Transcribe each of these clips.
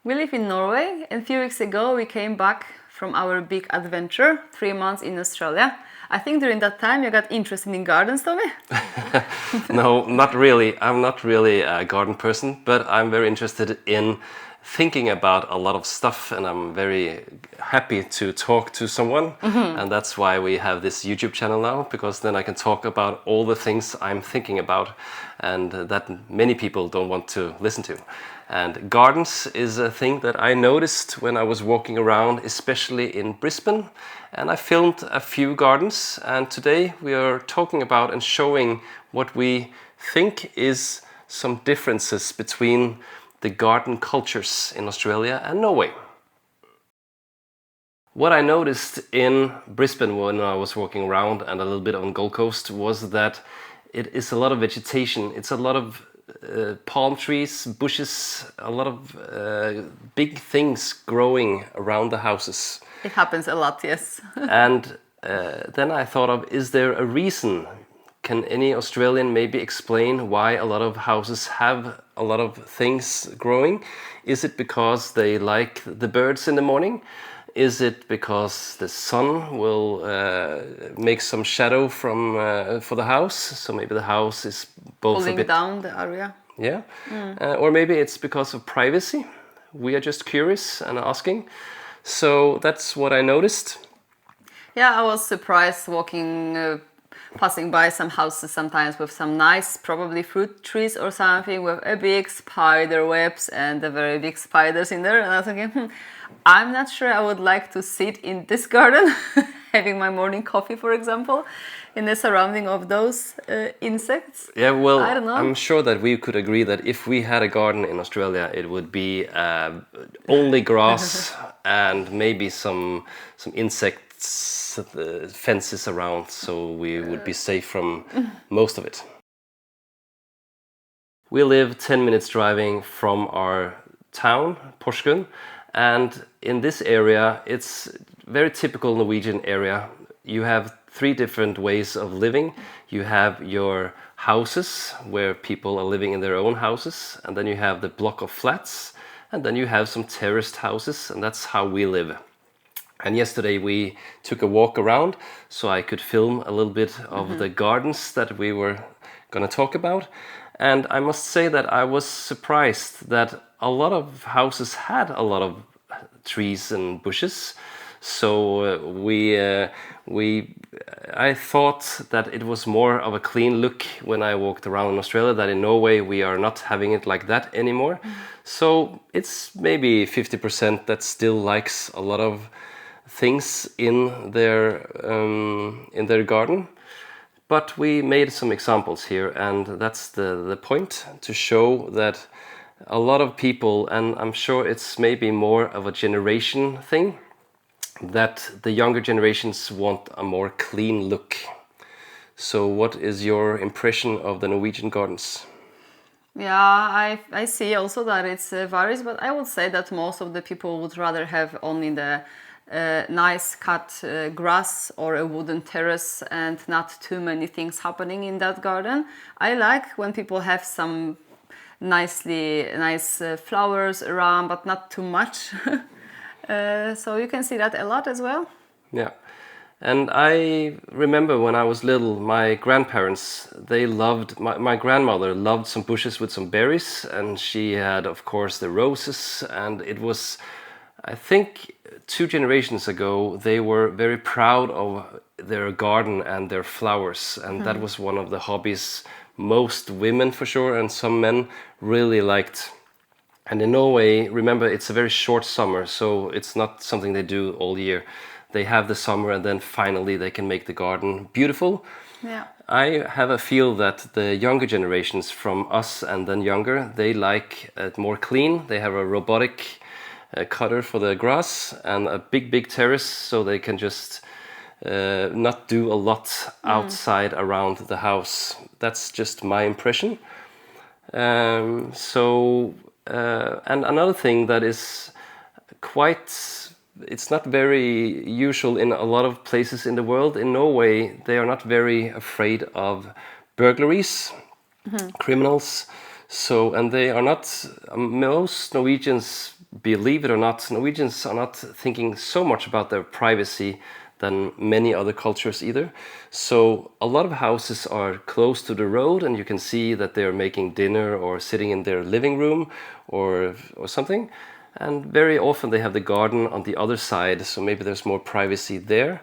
We live in Norway, and a few weeks ago we came back from our big adventure, 3 months in Australia. I think during that time you got interested in gardens, Tommy? No, not really. I'm not really a garden person, but I'm very interested in thinking about a lot of stuff, and I'm very happy to talk to someone. And that's why we have this YouTube channel now, because then I can talk about all the things I'm thinking about and that many people don't want to listen to. And gardens is a thing that I noticed when I was walking around, especially in Brisbane. And I filmed a few gardens, and today we are talking about and showing what we think is some differences between the garden cultures in Australia and Norway. What I noticed in Brisbane when I was walking around and a little bit on Gold Coast was that it is a lot of vegetation. It's a lot of palm trees, bushes, a lot of big things growing around the houses. It happens a lot, yes. And then I thought of, is there a reason? Can any Australian maybe explain why a lot of houses have a lot of things growing? Is it because they like the birds in the morning? Is it because the sun will make some shadow for the house? So maybe the house is both Pulling a bit down the area. Yeah, or maybe it's because of privacy. We are just curious and asking. So that's what I noticed. Yeah, I was surprised walking, passing by some houses sometimes with some nice, probably fruit trees or something with a big spider webs and the very big spiders in there. And I was thinking, I'm not sure I would like to sit in this garden, having my morning coffee, for example, in the surrounding of those insects. Yeah, well, I don't know. I'm sure that we could agree that if we had a garden in Australia, it would be only grass and maybe some insects, fences around, so we would be safe from most of it. We live 10 minutes driving from our town, Porsgrunn, and in this area, it's very typical Norwegian area. You have 3 different ways of living. You have your houses, where people are living in their own houses, and then you have the block of flats, and then you have some terraced houses, and that's how we live. And yesterday we took a walk around, so I could film a little bit of the gardens that we were going to talk about. And I must say that I was surprised that a lot of houses had a lot of trees and bushes. So I thought that it was more of a clean look when I walked around in Australia, that in Norway we are not having it like that anymore. So it's maybe 50% that still likes a lot of things in their garden. But we made some examples here, and that's the point, to show that a lot of people, and I'm sure it's maybe more of a generation thing, that the younger generations want a more clean look. So what is your impression of the Norwegian gardens? Yeah, I see also that it's varies, but I would say that most of the people would rather have only the nice cut grass or a wooden terrace and not too many things happening in that garden. I like when people have some nice flowers around, but not too much. So you can see that a lot as well. Yeah. And I remember when I was little, my grandparents, they loved, my grandmother loved some bushes with some berries, and she had, of course, the roses, and it was, I think 2 generations ago, they were very proud of their garden and their flowers, and that was one of the hobbies most women, for sure, and some men really liked. And in Norway, remember, it's a very short summer, so it's not something they do all year. They have the summer, and then finally they can make the garden beautiful. Yeah. I have a feel that the younger generations from us and then younger, they like it more clean. They have a robotic cutter for the grass and a big terrace, so they can just not do a lot outside around the house. That's just my impression. And another thing that is it's not very usual in a lot of places in the world. In Norway, they are not very afraid of burglaries, criminals. So, and they are not, most Norwegians believe it or not, Norwegians are not thinking so much about their privacy than many other cultures either. So a lot of houses are close to the road, and you can see that they're making dinner or sitting in their living room or something. And very often they have the garden on the other side, so maybe there's more privacy there.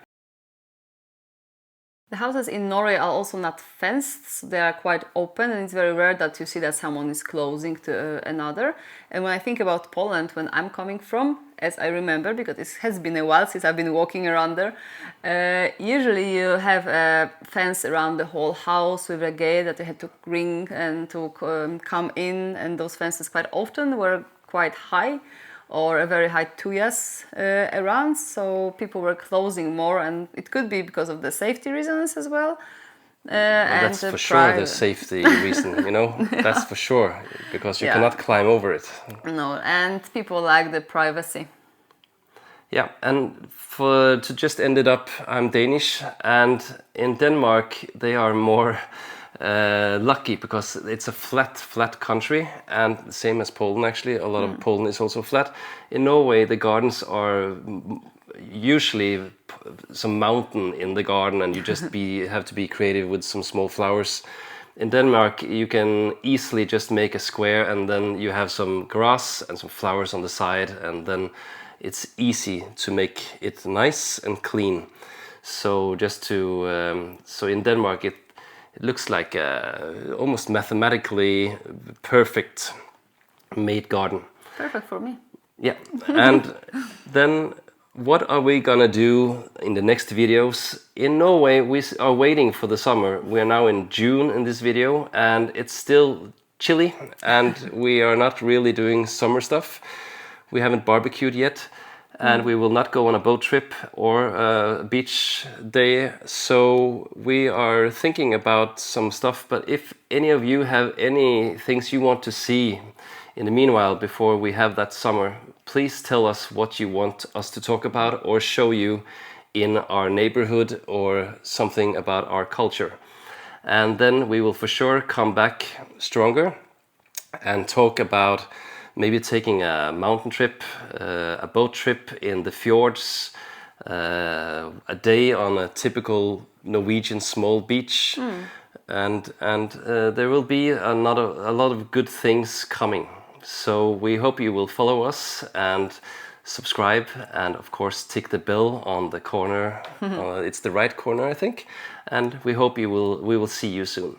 The houses in Norway are also not fenced, so they are quite open, and it's very rare that you see that someone is closing to another. And when I think about Poland, when I'm coming from, as I remember, because it has been a while since I've been walking around there, usually you have a fence around the whole house with a gate that you had to ring and to come in, and those fences quite often were quite high, or a very high tuyas around, so people were closing more, and it could be because of the safety reasons as well. And that's for sure the safety reason, you know, that's for sure, because you cannot climb over it. No, and people like the privacy. Yeah, and to just end it up, I'm Danish, and in Denmark they are more lucky because it's a flat country, and the same as Poland actually. A lot of Poland is also flat. In Norway, the gardens are usually some mountain in the garden, and you just have to be creative with some small flowers. In Denmark, you can easily just make a square, and then you have some grass and some flowers on the side, and then it's easy to make it nice and clean. So so in Denmark, it looks like almost mathematically perfect made garden. Perfect for me. Yeah, and then what are we gonna do in the next videos? In Norway, we are waiting for the summer. We are now in June in this video, and it's still chilly, and we are not really doing summer stuff. We haven't barbecued yet. And we will not go on a boat trip or a beach day. So we are thinking about some stuff. But if any of you have any things you want to see in the meanwhile before we have that summer, please tell us what you want us to talk about or show you in our neighborhood or something about our culture. And then we will for sure come back stronger and talk about maybe taking a mountain trip, a boat trip in the fjords, a day on a typical Norwegian small beach, and there will be a lot of good things coming. So we hope you will follow us and subscribe, and of course tick the bell on the corner. It's the right corner, I think, and we hope we will see you soon.